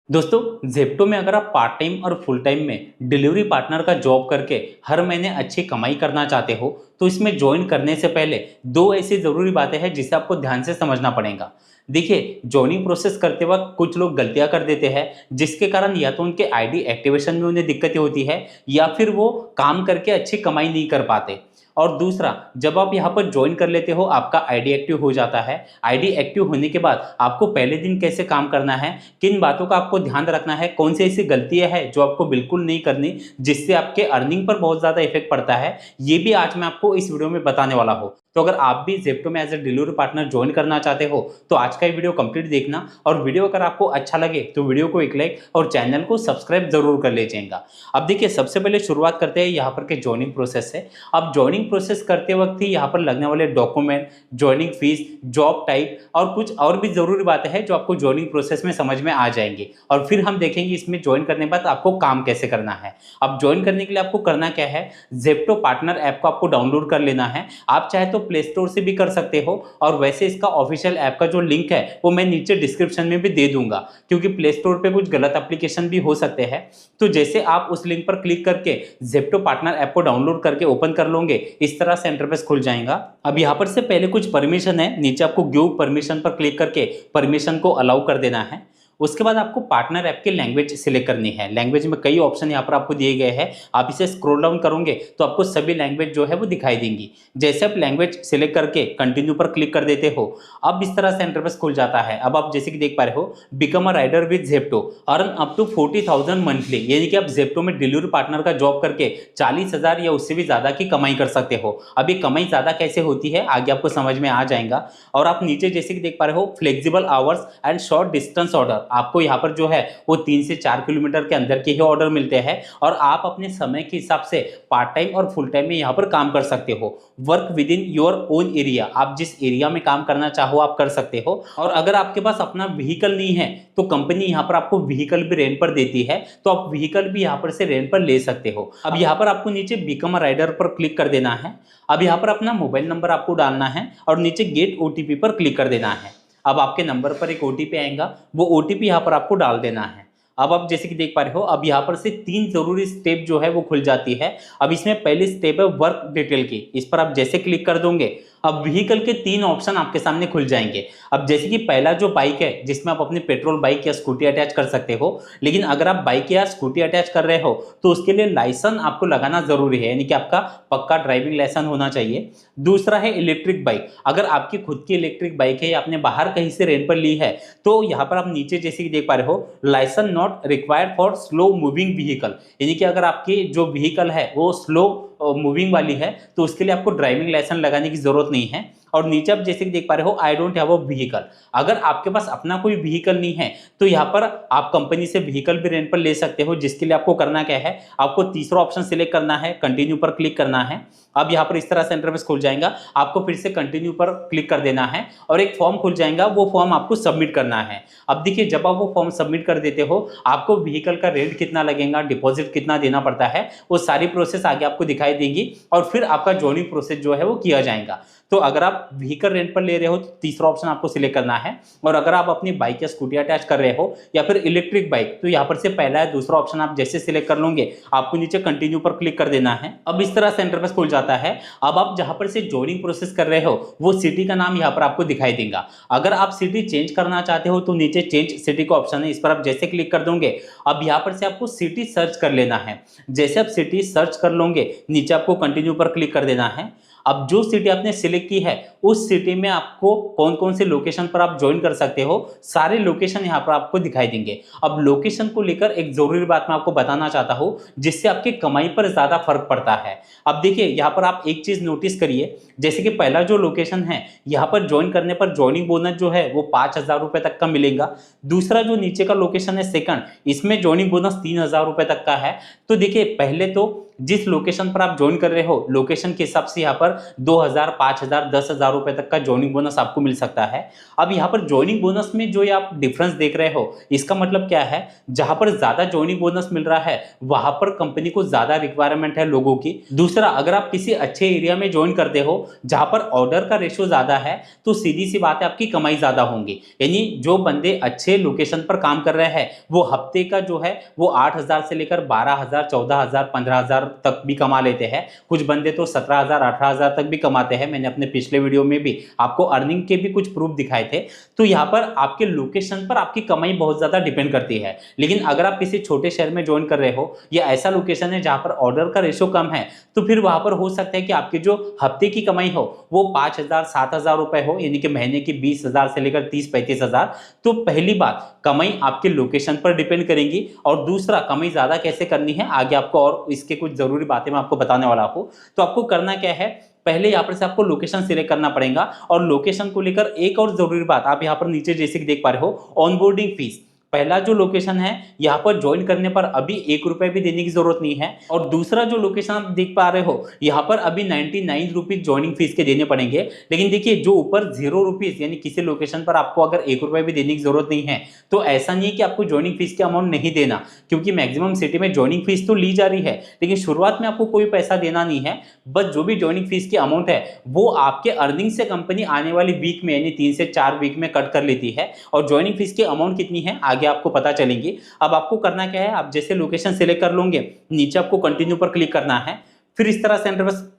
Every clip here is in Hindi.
दोस्तों जेप्टो में अगर आप पार्ट टाइम और फुल टाइम में डिलीवरी पार्टनर का जॉब करके हर महीने अच्छी कमाई करना चाहते हो तो इसमें ज्वाइन करने से पहले दो ऐसी ज़रूरी बातें हैं जिसे आपको ध्यान से समझना पड़ेगा। देखिए, ज्वाइनिंग प्रोसेस करते वक्त कुछ लोग गलतियां कर देते हैं जिसके कारण या तो उनके आईडी एक्टिवेशन में उन्हें दिक्कतें होती है या फिर वो काम करके अच्छी कमाई नहीं कर पाते। और दूसरा, जब आप यहाँ पर ज्वाइन कर लेते हो आपका आईडी एक्टिव हो जाता है। आईडी एक्टिव होने के बाद आपको पहले दिन कैसे काम करना है, किन बातों का आपको ध्यान रखना है, कौन सी ऐसी गलतियां हैं जो आपको बिल्कुल नहीं करनी जिससे आपके अर्निंग पर बहुत ज़्यादा इफेक्ट पड़ता है, ये भी आज मैं आपको इस वीडियो में बताने वाला हूँ। तो अगर आप भी जेप्टो में as a delivery partner join करना चाहते हो तो आज का ये वीडियो कंप्लीट देखना, और वीडियो अगर आपको अच्छा लगे तो वीडियो को एक लाइक और चैनल को सब्सक्राइब जरूर कर लीजिएगा। अब देखिए, सबसे पहले शुरुआत करते हैं यहाँ पर के ज्वाइनिंग प्रोसेस से। अब ज्वाइनिंग प्रोसेस करते वक्त ही यहाँ पर लगने वाले document, joining fees, job type और कुछ और भी जरूरी बातें हैं जो आपको ज्वाइनिंग प्रोसेस में समझ में आ जाएंगी, और फिर हम देखेंगे इसमें ज्वाइन करने के बाद आपको काम कैसे करना है। अब ज्वाइन करने के लिए आपको करना क्या है, जेप्टो पार्टनर ऐप को आपको डाउनलोड कर लेना है। आप चाहे तो प्ले स्टोर से भी कर सकते हो, और वैसे इसका ऑफिशियल ऐप का जो लिंक है वो मैं नीचे डिस्क्रिप्शन में भी दे दूंगा, क्योंकि प्ले स्टोर पे कुछ गलत एप्लीकेशन भी हो सकते हैं। तो जैसे आप उस लिंक पर क्लिक करके जेप्टो पार्टनर ऐप को डाउनलोड करके ओपन कर लोगे, इस तरह से इंटरफेस खुल जाएगा। अब यहाँ पर से पहले कुछ परमिशन है, नीचे आपको गिव परमिशन पर क्लिक करके परमिशन को अलाउ कर देना है। उसके बाद आपको पार्टनर ऐप की लैंग्वेज सिलेक्ट करनी है। लैंग्वेज में कई ऑप्शन यहाँ पर आपको दिए गए हैं, आप इसे स्क्रॉल डाउन करोगे तो आपको सभी लैंग्वेज जो है वो दिखाई देंगी। जैसे आप लैंग्वेज सिलेक्ट करके कंटिन्यू पर क्लिक कर देते हो, अब इस तरह से इंटरफेस खुल जाता है। अब आप जैसे कि देख पा रहे हो, become a rider with Zepto, earn up to 40,000 monthly, यानी कि आप जेप्टो में डिलीवरी पार्टनर का जॉब करके 40,000 या उससे भी ज्यादा की कमाई कर सकते हो। अब ये कमाई ज्यादा कैसे होती है आगे आपको समझ में आ जाएगा। और आप नीचे जैसे कि देख पा रहे हो, flexible hours and short distance order, आपको यहाँ पर जो है वो 3 से 4 किलोमीटर के अंदर के ही ऑर्डर मिलते हैं, और आप अपने समय के हिसाब से पार्ट टाइम और फुल टाइम में यहाँ पर काम कर सकते हो। Work with in your own area, आप जिस एरिया में काम करना चाहो आप कर सकते हो। और अगर आपके पास अपना व्हीकल नहीं है तो कंपनी यहाँ पर आपको व्हीकल भी रेंट पर देती है, तो आप व्हीकल भी यहाँ पर से रेंट पर ले सकते हो। अब यहाँ पर आपको नीचे बिकम अ राइडर पर क्लिक कर देना है। अब यहाँ पर अपना मोबाइल नंबर आपको डालना है और नीचे गेट ओटीपी पर क्लिक कर देना है। अब आपके नंबर पर एक ओटीपी आएगा, वो ओटीपी यहाँ पर आपको डाल देना है। अब आप जैसे कि देख पा रहे हो, अब यहाँ पर से 3 जरूरी स्टेप जो है वो खुल जाती है। अब इसमें पहली स्टेप है वर्क डिटेल की, इस पर आप जैसे क्लिक कर दोगे अब व्हीकल के 3 ऑप्शन आपके सामने खुल जाएंगे। अब जैसे कि पहला जो बाइक है जिसमें आप अपनी पेट्रोल बाइक या स्कूटी अटैच कर सकते हो, लेकिन अगर आप बाइक या स्कूटी अटैच कर रहे हो तो उसके लिए लाइसेंस आपको लगाना जरूरी है, यानी कि आपका पक्का ड्राइविंग लाइसेंस होना चाहिए। दूसरा है इलेक्ट्रिक बाइक, अगर आपकी खुद की इलेक्ट्रिक बाइक है या आपने बाहर कहीं से रेंट पर ली है तो यहाँ पर आप नीचे जैसे कि देख पा रहे हो, licence not required for slow moving vehicle, यानी कि अगर आपकी जो व्हीकल है वो स्लो मूविंग वाली है तो उसके लिए आपको ड्राइविंग लाइसेंस लगाने की जरूरत नहीं है। और नीचे आप जैसे कि देख पा रहे हो, I don't have a vehicle, अगर आपके पास अपना कोई व्हीकल नहीं है तो यहाँ पर आप कंपनी से व्हीकल भी रेंट पर ले सकते हो, जिसके लिए आपको करना क्या है, आपको तीसरा ऑप्शन सिलेक्ट करना है, कंटिन्यू पर क्लिक करना है। अब यहाँ पर इस तरह से इंटरफेस खुल जाएगा, आपको फिर से कंटिन्यू पर क्लिक कर देना है और एक फॉर्म खुल जाएगा, वो फॉर्म आपको सबमिट करना है। अब देखिए, जब आप वो फॉर्म सबमिट कर देते हो आपको व्हीकल का रेंट कितना लगेगा, डिपॉजिट कितना देना पड़ता है, वो सारी प्रोसेस आगे आपको दिखाई देगी, और फिर आपका ज्वाइनिंग प्रोसेस जो है वो किया जाएगा। तो अगर आप व्हीकल रेंट पर ले रहे हो तो तीसरा ऑप्शन आपको सिलेक्ट करना है, और अगर आप अपनी बाइक या स्कूटी अटैच कर रहे हो या फिर इलेक्ट्रिक बाइक तो यहाँ पर से पहला है दूसरा ऑप्शन आप जैसे सिलेक्ट कर लोगे आपको नीचे कंटिन्यू पर क्लिक कर देना है। अब इस तरह से इंटरफेस खुल जाता है। अब आप जहां पर से ज्वाइनिंग प्रोसेस कर रहे हो वो सिटी का नाम यहाँ पर आपको दिखाई देगा। अगर आप सिटी चेंज करना चाहते हो तो नीचे चेंज सिटी का ऑप्शन है, इस पर आप जैसे क्लिक कर दोगे अब यहाँ पर से आपको सिटी सर्च कर लेना है। जैसे आप सिटी सर्च कर लोगे नीचे आपको कंटिन्यू पर क्लिक कर देना है। अब जो सिटी आपने सिलेक्ट की है उस सिटी में आपको कौन कौन से लोकेशन पर आप ज्वाइन कर सकते हो, सारे लोकेशन यहाँ पर आपको दिखाई देंगे। अब लोकेशन को लेकर एक जरूरी बात मैं आपको बताना चाहता हूँ जिससे आपकी कमाई पर ज्यादा फर्क पड़ता है। अब देखिए, यहाँ पर आप एक चीज नोटिस करिए, जैसे कि पहला जो लोकेशन है यहाँ पर ज्वाइन करने पर ज्वाइनिंग बोनस जो है वो 5,000 रुपए तक का मिलेगा। दूसरा जो नीचे का लोकेशन है सेकंड, इसमें ज्वाइनिंग बोनस 3,000 रुपए तक का है। तो देखिए, पहले तो जिस लोकेशन पर आप ज्वाइन कर रहे हो लोकेशन के हिसाब से यहाँ पर 2000, 5000, 10,000 रुपए तक का ज्वाइनिंग बोनस आपको मिल सकता है। अब यहाँ पर ज्वाइनिंग बोनस में जो ये आप डिफरेंस देख रहे हो इसका मतलब क्या है, जहां पर ज्यादा ज्वाइनिंग बोनस मिल रहा है वहां पर कंपनी को ज्यादा रिक्वायरमेंट है लोगों की। दूसरा, अगर आप किसी अच्छे एरिया में ज्वाइन करते हो जहां पर ऑर्डर का रेशियो ज्यादा है तो सीधी सी बात है आपकी कमाई ज्यादा होंगी। यानी जो बंदे अच्छे लोकेशन पर काम कर रहे हैं वो हफ्ते का जो है वो 8,000 से लेकर 12,000, 14,000, 15,000 तक भी कमा लेते हैं। कुछ बंदे तो 17,000, 18,000 तक भी कमाते हैं। मैंने अपने पिछले वीडियो में भी आपको अर्निंग के भी कुछ प्रूफ दिखाए थे। तो यहाँ पर आपके लोकेशन पर आपकी कमाई बहुत ज्यादा डिपेंड करती है। लेकिन अगर आप किसी छोटे शहर में ज्वाइन कर रहे हो या ऐसा लोकेशन है जहां पर ऑर्डर का रेशियो कम है तो फिर वहां पर हो सकता है कि आपकी जो हफ्ते की कमाई हो वो 5,000, 7,000 रुपए हो, यानी कि महीने की 20,000 से लेकर 30-35,000। तो पहली बात, कमाई आपके लोकेशन पर डिपेंड करेंगी। और दूसरा, कमाई ज्यादा कैसे करनी है आगे आपको और इसके कुछ जरूरी बातें मैं आपको बताने वाला हूं। तो आपको करना क्या है, पहले यहाँ पर से आपको लोकेशन सिलेक्ट करना पड़ेगा। और लोकेशन को लेकर एक और जरूरी बात, आप यहाँ पर नीचे जैसे कि देख पा रहे हो ऑनबोर्डिंग फीस। पहला जो लोकेशन है यहाँ पर ज्वाइन करने पर अभी 1 रुपए भी देने की जरूरत नहीं है। और दूसरा जो लोकेशन आप देख पा रहे हो यहाँ पर अभी 99 रुपीज ज्वाइनिंग फीस के देने पड़ेंगे। लेकिन देखिए जो ऊपर 0 रुपीज यानी किसी लोकेशन पर आपको अगर 1 रुपए भी देने की जरूरत नहीं है तो ऐसा नहीं है कि आपको ज्वाइनिंग फीस का अमाउंट नहीं देना, क्योंकि मैक्सिमम सिटी में ज्वाइनिंग फीस तो ली जा रही है लेकिन शुरुआत में आपको कोई पैसा देना नहीं है। बस जो भी ज्वाइनिंग फीस की अमाउंट है वो आपके अर्निंग से कंपनी आने वाली वीक में यानी 3 से 4 वीक में कट कर लेती है। और ज्वाइनिंग फीस की अमाउंट कितनी है आगे आपको पता चलेंगी। अब आपको करना क्या है, आप जैसे लोकेशन सिलेक्ट कर लोगे नीचे आपको कंटिन्यू पर क्लिक करना है। फिर इस तरह से एंटर बस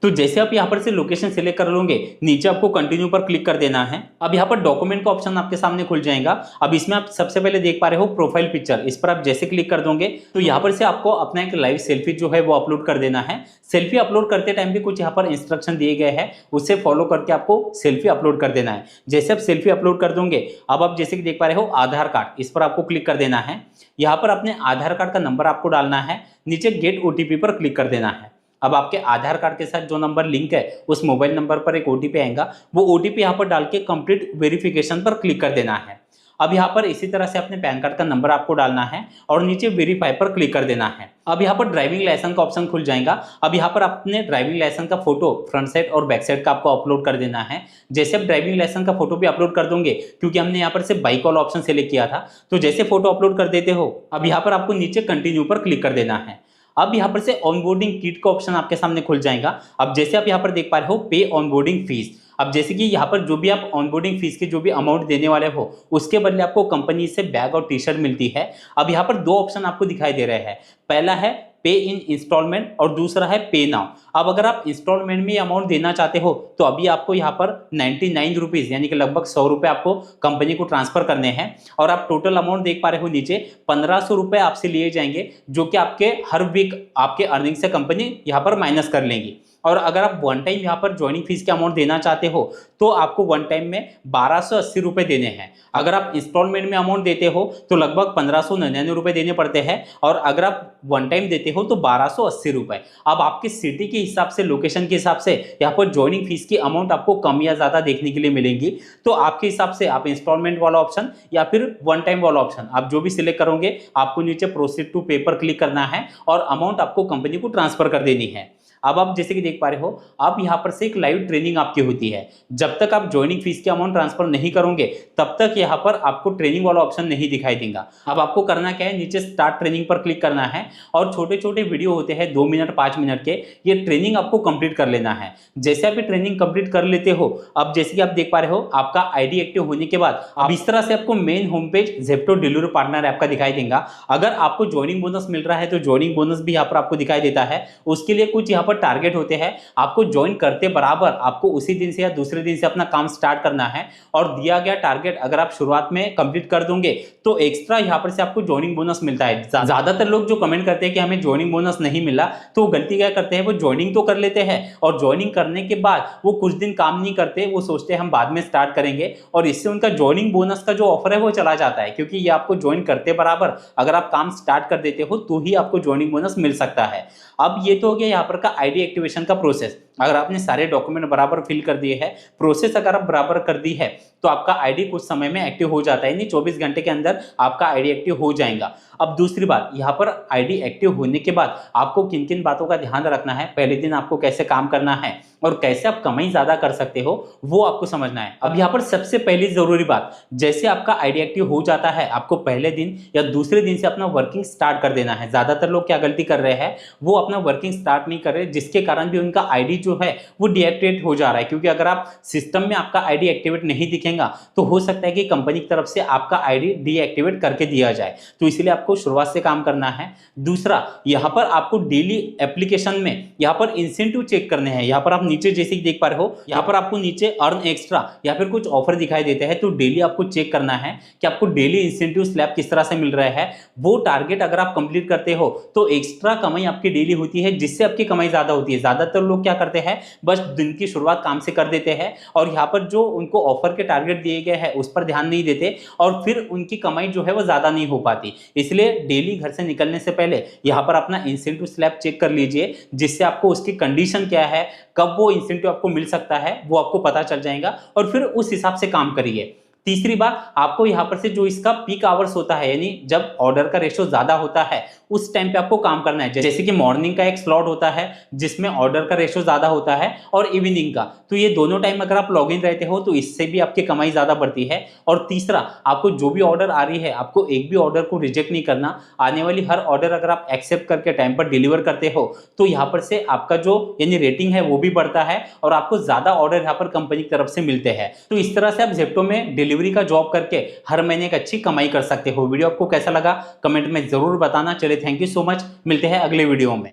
तो जैसे आप यहाँ पर से लोकेशन सिलेक्ट कर लोगे नीचे आपको कंटिन्यू पर क्लिक कर देना है। अब यहाँ पर डॉक्यूमेंट का ऑप्शन आपके सामने खुल जाएगा। अब इसमें आप सबसे पहले देख पा रहे हो प्रोफाइल पिक्चर, इस पर आप जैसे क्लिक कर दोगे तो यहाँ पर से आपको अपना एक लाइव सेल्फी जो है वो अपलोड कर देना है। सेल्फी अपलोड करते टाइम भी कुछ यहाँ पर इंस्ट्रक्शन दिए गए हैं, उससे फॉलो करके आपको सेल्फी अपलोड कर देना है। जैसे आप सेल्फी अपलोड कर दोगे अब आप जैसे कि देख पा रहे हो आधार कार्ड, इस पर आपको क्लिक कर देना है। यहाँ पर अपने आधार कार्ड का नंबर आपको डालना है, नीचे गेट ओटीपी पर क्लिक कर देना है। अब आपके आधार कार्ड के साथ जो नंबर लिंक है उस मोबाइल नंबर पर एक ओटीपी आएगा, वो ओटीपी यहाँ पर डाल के कंप्लीट वेरिफिकेशन पर क्लिक कर देना है। अब यहाँ पर इसी तरह से अपने पैन कार्ड का नंबर आपको डालना है और नीचे वेरीफाई पर क्लिक कर देना है। अब यहाँ पर ड्राइविंग लाइसेंस का ऑप्शन खुल जाएगा। अब यहाँ पर अपने ड्राइविंग लाइसेंस का फोटो फ्रंट साइड और बैक साइड का आपको अपलोड कर देना है। जैसे आप ड्राइविंग लाइसेंस का फोटो भी अपलोड कर दोगे, क्योंकि हमने यहाँ पर से बाइक वाला ऑप्शन सेलेक्ट किया था, तो जैसे फोटो अपलोड कर देते हो अब यहाँ पर आपको नीचे कंटिन्यू पर क्लिक कर देना है। अब यहाँ पर से ऑनबोर्डिंग किट का ऑप्शन आपके सामने खुल जाएगा। अब जैसे आप यहाँ पर देख पा रहे हो पे ऑनबोर्डिंग फीस, अब जैसे कि यहाँ पर जो भी आप ऑनबोर्डिंग फीस के जो भी अमाउंट देने वाले हो उसके बदले आपको कंपनी से बैग और टी शर्ट मिलती है। अब यहाँ पर 2 ऑप्शन आपको दिखाई दे रहे हैं, पहला है पे इन इंस्टॉलमेंट और दूसरा है पे नाउ। अब अगर आप इंस्टॉलमेंट में अमाउंट देना चाहते हो तो अभी आपको यहाँ पर 99 रुपीज यानी कि लगभग 100 रुपए आपको कंपनी को ट्रांसफर करने हैं। और आप टोटल अमाउंट देख पा रहे हो नीचे 1500 रुपए आपसे लिए जाएंगे, जो कि आपके हर वीक आपके अर्निंग से कंपनी यहाँ पर माइनस कर लेंगी। और अगर आप वन टाइम यहाँ पर ज्वाइनिंग फीस के अमाउंट देना चाहते हो तो आपको वन टाइम में 1280 रुपए देने हैं। अगर आप इंस्टॉलमेंट में अमाउंट देते हो तो लगभग 1599 रुपए देने पड़ते हैं, और अगर आप वन टाइम देते हो तो 1280 रुपए। अब आपकी सिटी के हिसाब से, लोकेशन के हिसाब से यहाँ पर ज्वाइनिंग फीस की अमाउंट आपको कम या ज्यादा देखने के लिए मिलेंगी। तो आपके हिसाब से आप इंस्टॉलमेंट वाला ऑप्शन या फिर वन टाइम वाला ऑप्शन आप जो भी सिलेक्ट करोगे, आपको नीचे प्रोसीड टू पे पर क्लिक करना है और अमाउंट आपको कंपनी को ट्रांसफर कर देनी है। अब आप जैसे कि देख पा रहे हो आप यहाँ पर से एक लाइव ट्रेनिंग आपकी होती है। जब तक आप ज्वाइनिंग फीस के अमाउंट ट्रांसफर नहीं करोगे तब तक यहाँ पर आपको ट्रेनिंग वाला ऑप्शन नहीं दिखाई देगा। अब आपको करना क्या है, नीचे स्टार्ट ट्रेनिंग पर क्लिक करना है और छोटे छोटे वीडियो होते हैं 2 मिनट 5 मिनट के, ये ट्रेनिंग आपको कंप्लीट कर लेना है। जैसे आप ये ट्रेनिंग कंप्लीट कर लेते हो, अब जैसे कि आप देख पा रहे हो आपका आईडी एक्टिव होने के बाद अब इस तरह से आपको main home page Zepto delivery partner app का दिखाई देगा। अगर आपको ज्वाइनिंग बोनस मिल रहा है तो ज्वाइनिंग बोनस भी यहाँ पर आपको दिखाई देता है। उसके लिए कुछ यहाँ पर टारगेट होते हैं, आपको ज्वाइन करते बराबर आपको उसी दिन से या दूसरे दिन से अपना काम स्टार्ट करना है। और दिया गया टारगेट अगर आप शुरुआत में कंप्लीट कर दोगे तो एक्स्ट्रा यहाँ पर से आपको ज्वाइनिंग बोनस मिलता है। ज्यादातर लोग जो कमेंट करते हैं कि हमें ज्वाइनिंग बोनस नहीं मिला, तो गलती क्या करते हैं, वो ज्वाइनिंग तो कर लेते हैं और ज्वाइनिंग करने के बाद वो कुछ दिन काम नहीं करते, वो सोचते हैं हम बाद में स्टार्ट करेंगे, और इससे उनका ज्वाइनिंग बोनस का जो ऑफर है वो चला जाता है। क्योंकि ये आपको ज्वाइन करते बराबर अगर आप काम स्टार्ट कर देते हो तो ही आपको ज्वाइनिंग बोनस मिल सकता है। अब ये तो हो गया यहाँ पर का आईडी एक्टिवेशन का प्रोसेस। अगर आपने सारे डॉक्यूमेंट बराबर फिल कर दिए हैं, प्रोसेस अगर आप बराबर कर दी है, तो आपका आईडी कुछ समय में एक्टिव हो जाता है, यानी 24 घंटे के अंदर आपका आईडी एक्टिव हो जाएगा। अब दूसरी बात, यहाँ पर आईडी एक्टिव होने के बाद आपको किन किन बातों का ध्यान रखना है, पहले दिन आपको कैसे काम करना है और कैसे आप कमाई ज्यादा कर सकते हो, वो आपको समझना है। अब यहाँ पर सबसे पहली जरूरी बात, जैसे आपका आईडी एक्टिव हो जाता है, आपको पहले दिन या दूसरे दिन से अपना वर्किंग स्टार्ट कर देना है। ज्यादातर लोग क्या गलती कर रहे हैं, वो अपना वर्किंग स्टार्ट नहीं कर रहे, जिसके कारण भी उनका आईडी जो है वो डीएक्टिवेट हो जा रहा है। क्योंकि अगर आप सिस्टम में आपका आईडी एक्टिवेट नहीं दिखेगा, तो हो सकता है कि कंपनी की तरफ से आपका आईडी डीएक्टिवेट करके दिया जाए। तो इसलिए आपको शुरुआत से काम करना है। दूसरा, यहाँ पर आपको डेली एप्लीकेशन में यहाँ पर इंसेंटिव चेक करने हैं। यहाँ पर आप नीचे जैसे कि देख पा रहे हो, यहाँ पर आपको नीचे अर्न एक्स्ट्रा या फिर कुछ ऑफर दिखाई देते हैं। तो डेली आपको चेक करना है कि आपको डेली इंसेंटिव स्लैब किस तरह से मिल रहा है। वो टारगेट अगर आप कंप्लीट करते हो तो एक्स्ट्रा कमाई आपकी डेली होती है, जिससे आपकी कमाई ज्यादा होती है। ज्यादातर लोग क्या करते हैं, बस दिन की शुरुआत काम से कर देते हैं और यहाँ पर जो उनको ऑफर के टारगेट दिए गए हैं उस पर ध्यान नहीं देते और फिर उनकी कमाई जो है वो ज्यादा नहीं हो पाती। इसलिए डेली घर से निकलने से पहले यहाँ पर अपना इंसेंटिव स्लैब चेक कर लीजिए, जिससे आपको उसकी कंडीशन क्या है, कब वो इंसेंटिव आपको मिल सकता है, वो आपको पता चल जाएगा और फिर उस हिसाब से काम करिए। तीसरी बात, आपको यहाँ पर से जो इसका पीक आवर्स होता है, यानी जब ऑर्डर का रेशियो ज्यादा होता है उस टाइम पे आपको काम करना है। जैसे कि मॉर्निंग का एक स्लॉट होता है जिसमें ऑर्डर का रेशियो ज्यादा होता है और इवनिंग का, तो ये दोनों टाइम अगर आप लॉग इन रहते हो तो इससे भी आपकी कमाई ज्यादा बढ़ती है। और तीसरा, आपको जो भी ऑर्डर आ रही है, आपको एक भी ऑर्डर को रिजेक्ट नहीं करना। आने वाली हर ऑर्डर अगर आप एक्सेप्ट करके टाइम पर डिलीवर करते हो तो यहाँ पर से आपका जो यानी रेटिंग है वो भी बढ़ता है और आपको ज्यादा ऑर्डर यहाँ पर कंपनी की तरफ से मिलते हैं। तो इस तरह से आप जेप्टो में डिलीवरी का जॉब करके हर महीने एक अच्छी कमाई कर सकते हो। वीडियो आपको कैसा लगा कमेंट में जरूर बताना। चलिए, थैंक यू सो मच, मिलते हैं अगले वीडियो में।